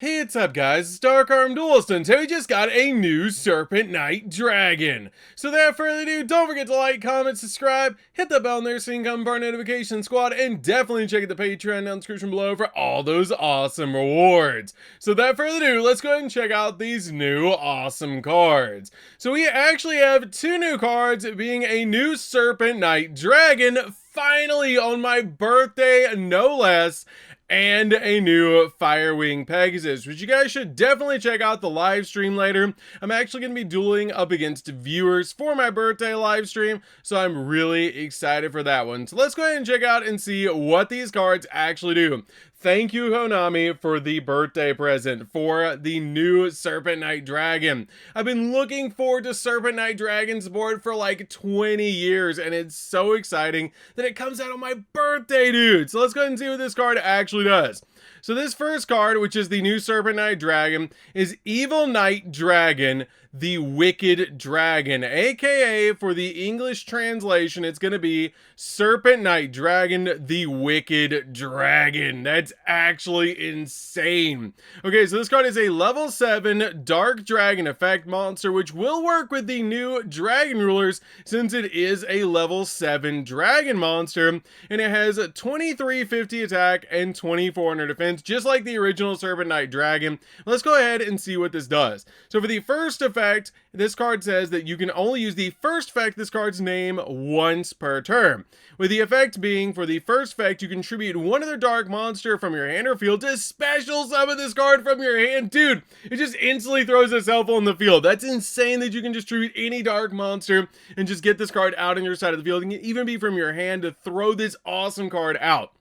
Hey, what's up guys, it's DarkArmedDuelist, and today we just got a new Serpent Knight Dragon. So without further ado, don't forget to like, comment, subscribe, hit the bell in there so you can come part notification squad, and definitely check out the Patreon down in the description below for all those awesome rewards. So without further ado, let's go ahead and check out these new awesome cards. So we actually have two new cards, being a new Serpent Knight Dragon, finally on my birthday, no less, and a new Firewing Pegasus, which you guys should definitely check out the live stream later. I'm actually going to be dueling up against viewers for my birthday live stream, so I'm really excited for that one. So let's go ahead and check out and see what these cards actually do. Thank you, Konami, for the birthday present for the new Serpent Knight Dragon. I've been looking forward to Serpent Knight Dragon support for like 20 years, and it's so exciting that it comes out on my birthday, dude. So let's go ahead and see what this card actually does. So this first card, which is the new Serpent Knight Dragon, is Evil Knight Dragon, the Wicked Dragon, aka for the English translation, it's going to be Serpent Knight Dragon, the Wicked Dragon. That's actually insane. Okay, so this card is a level 7 Dark Dragon effect monster, which will work with the new Dragon Rulers since it is a level 7 Dragon monster, and it has 2350 attack and 2400 defense, just like the original Serpent Knight Dragon. Let's go ahead and see what this does. So for the first effect, this card says that you can only use the first effect this card's name once per turn. With the effect being, for the first effect, you contribute one other dark monster from your hand or field to special summon this card from your hand. Dude, it just instantly throws itself on the field. That's insane that you can distribute any dark monster and just get this card out on your side of the field. It can even be from your hand to throw this awesome card out.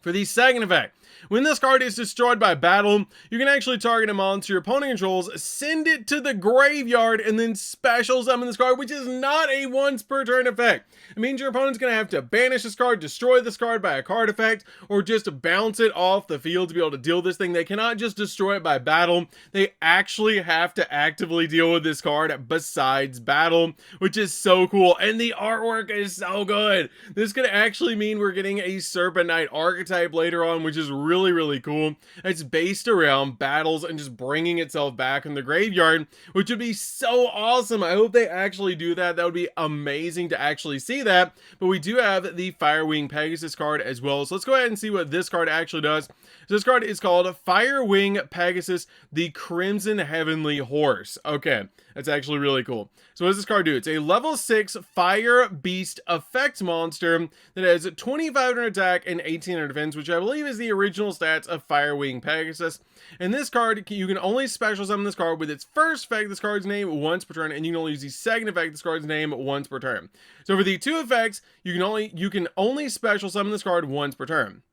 For the second effect, when this card is destroyed by battle, you can actually target a monster your opponent controls, send it to the graveyard, and then special summon this card, which is not a once per turn effect. It means your opponent's going to have to banish this card, destroy this card by a card effect, or just bounce it off the field to be able to deal this thing. They cannot just destroy it by battle. They actually have to actively deal with this card besides battle, which is so cool. And the artwork is so good. This could actually mean we're getting a Serpent Knight archetype later on, which is really cool. It's based around battles and just bringing itself back in the graveyard, which would be so awesome. I hope they actually do that. That would be amazing to actually see that. But we do have the Firewing Pegasus card as well, so let's go ahead and see what this card actually does. So this card is called Firewing Pegasus, the Crimson Heavenly Horse. Okay, that's actually really cool. So what does this card do? It's a level 6 Fire Beast effect monster that has 2500 attack and 1800 defense, which I believe is the original stats of Firewing Pegasus. And this card, you can only special summon this card with its first effect, this card's name, once per turn, and you can only use the second effect, this card's name, once per turn. So for the two effects, you can only special summon this card once per turn.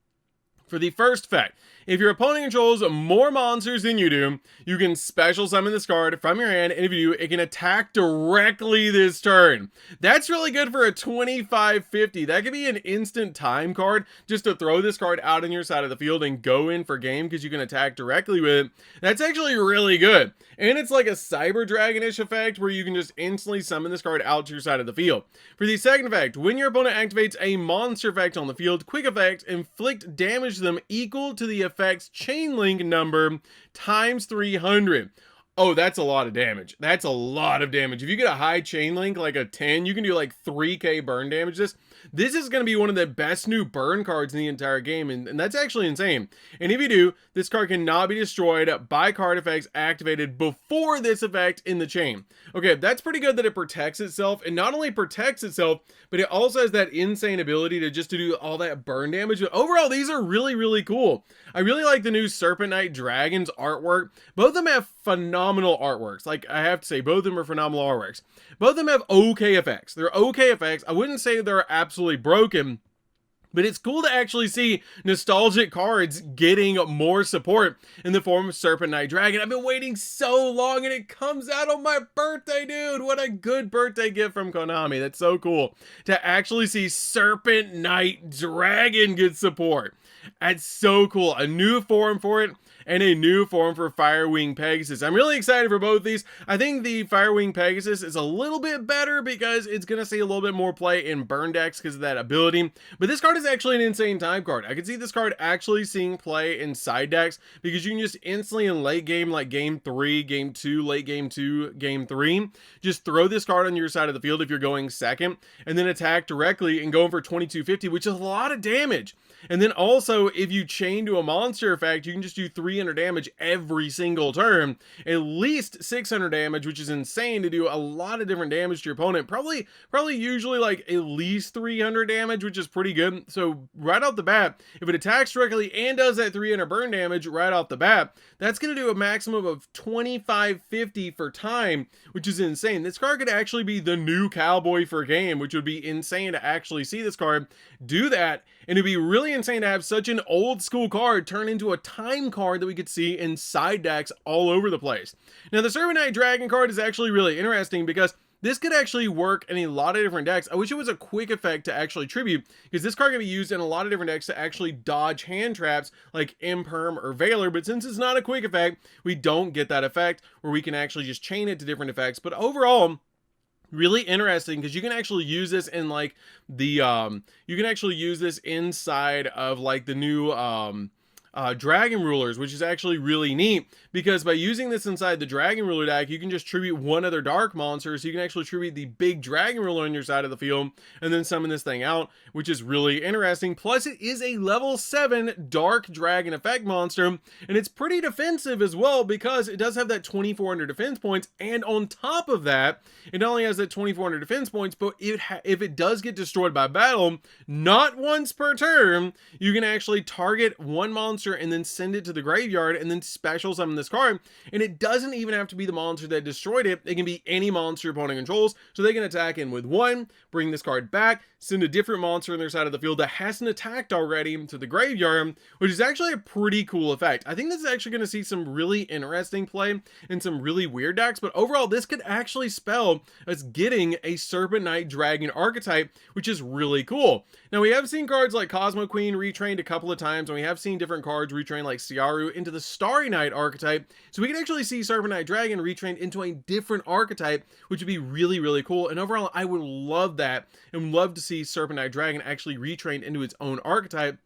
For the first effect, if your opponent controls more monsters than you do, you can special summon this card from your hand, and if you do, it can attack directly this turn. That's really good for a 2550. That could be an instant time card, just to throw this card out on your side of the field and go in for game, because you can attack directly with it. That's actually really good. And it's like a Cyber Dragon-ish effect, where you can just instantly summon this card out to your side of the field. For the second effect, when your opponent activates a monster effect on the field, quick effect, inflict damage to them equal to the effect's chain link number times 300. Oh, that's a lot of damage. That's a lot of damage. If you get a high chain link, like a 10, you can do like 3k burn damage. This is going to be one of the best new burn cards in the entire game, and that's actually insane. And if you do, this card cannot be destroyed by card effects activated before this effect in the chain. Okay, that's pretty good that it protects itself, and not only protects itself, but it also has that insane ability to do all that burn damage. But overall, these are really cool. I really like the new Serpent Knight Dragon's artwork. Both of them have phenomenal artworks. Like, I have to say, both of them are phenomenal artworks. Both of them have okay effects. They're okay effects. I wouldn't say they're absolutely broken, but it's cool to actually see nostalgic cards getting more support in the form of Serpent Knight Dragon. I've been waiting so long, and it comes out on my birthday, dude. What a good birthday gift from Konami. That's so cool to actually see Serpent Knight Dragon get support. That's so cool. A new form for it. and a new form for Firewing Pegasus. I'm really excited for both these. I think the Firewing Pegasus is a little bit better because it's going to see a little bit more play in burn decks because of that ability. But this card is actually an insane time card. I can see this card actually seeing play in side decks because you can just instantly in late game, like game 3, game 2, late game 2, game 3, just throw this card on your side of the field if you're going second, and then attack directly and go for 2250, which is a lot of damage. And then also, if you chain to a monster effect, you can just do 300 damage every single turn, at least 600 damage, which is insane to do a lot of different damage to your opponent. Probably usually like at least 300 damage, which is pretty good. So right off the bat, if it attacks directly and does that 300 burn damage right off the bat, that's going to do a maximum of 2550 for time, which is insane. This card could actually be the new Cowboy for game, which would be insane to actually see this card do that. And it'd be really insane to have such an old school card turn into a time card that we could see in side decks all over the place. Now, the Serpent Knight Dragon card is actually really interesting because this could actually work in a lot of different decks. I wish it was a quick effect to actually tribute, because this card can be used in a lot of different decks to actually dodge hand traps like Imperm or Veiler, but since it's not a quick effect, we don't get that effect where we can actually just chain it to different effects. But overall, really interesting because you can actually use this in like the you can actually use this inside of like the new Dragon Rulers, which is actually really neat because by using this inside the Dragon Ruler deck, you can just tribute one other dark monster, so you can actually tribute the big Dragon Ruler on your side of the field and then summon this thing out, which is really interesting. Plus, it is a level 7 Dark Dragon effect monster, and it's pretty defensive as well because it does have that 2400 defense points, and on top of that, it not only has that 2400 defense points, but if it does get destroyed by battle, not once per turn, you can actually target one monster and then send it to the graveyard and then special summon this card. And it doesn't even have to be the monster that destroyed it. It can be any monster opponent controls, so they can attack in with one, bring this card back, send a different monster on their side of the field that hasn't attacked already to the graveyard, which is actually a pretty cool effect. I think this is actually going to see some really interesting play in some really weird decks, but overall this could actually spell us getting a Serpent Knight Dragon archetype, which is really cool. Now, we have seen cards like Cosmo Queen retrained a couple of times, and we have seen different cards retrained like Siaru into the Starry Knight archetype, so we can actually see Serpent Knight Dragon retrained into a different archetype, which would be really, really cool. And overall, I would love that and love to see Serpent Knight Dragon actually retrained into its own archetype,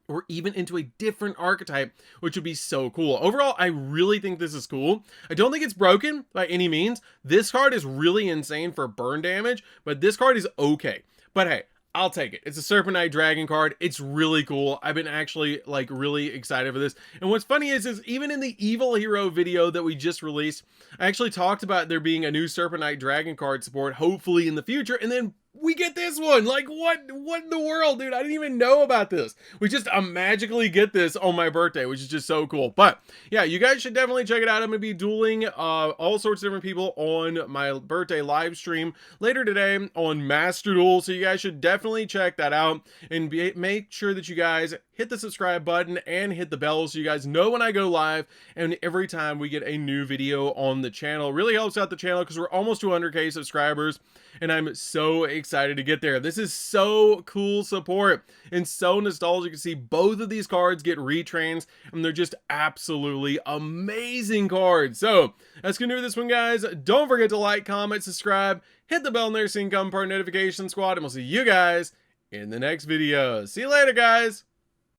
or even into a different archetype, which would be so cool. Overall, I really think this is cool. I don't think it's broken by any means. This card is really insane for burn damage, but this card is okay. But hey, I'll take it. It's a Serpent Knight Dragon card. It's really cool. I've been actually like really excited for this. And what's funny is even in the Evil Hero video that we just released, I actually talked about there being a new Serpent Knight Dragon card support, hopefully in the future, and then we get this one. Like, what in the world, dude? I didn't even know about this. We just magically get this on my birthday, which is just so cool. But yeah, you guys should definitely check it out. I'm gonna be dueling all sorts of different people on my birthday live stream later today on Master Duel, so you guys should definitely check that out and make sure that you guys hit the subscribe button and hit the bell so you guys know when I go live and every time we get a new video on the channel. It really helps out the channel because we're almost to 100k subscribers, and I'm so excited to get there. This is so cool support and so nostalgic to see both of these cards get retrains, and they're just absolutely amazing cards. So that's gonna do this one, guys. Don't forget to like, comment, subscribe, hit the bell there so you can become part of Notification Squad, and we'll see you guys in the next video. See you later, guys.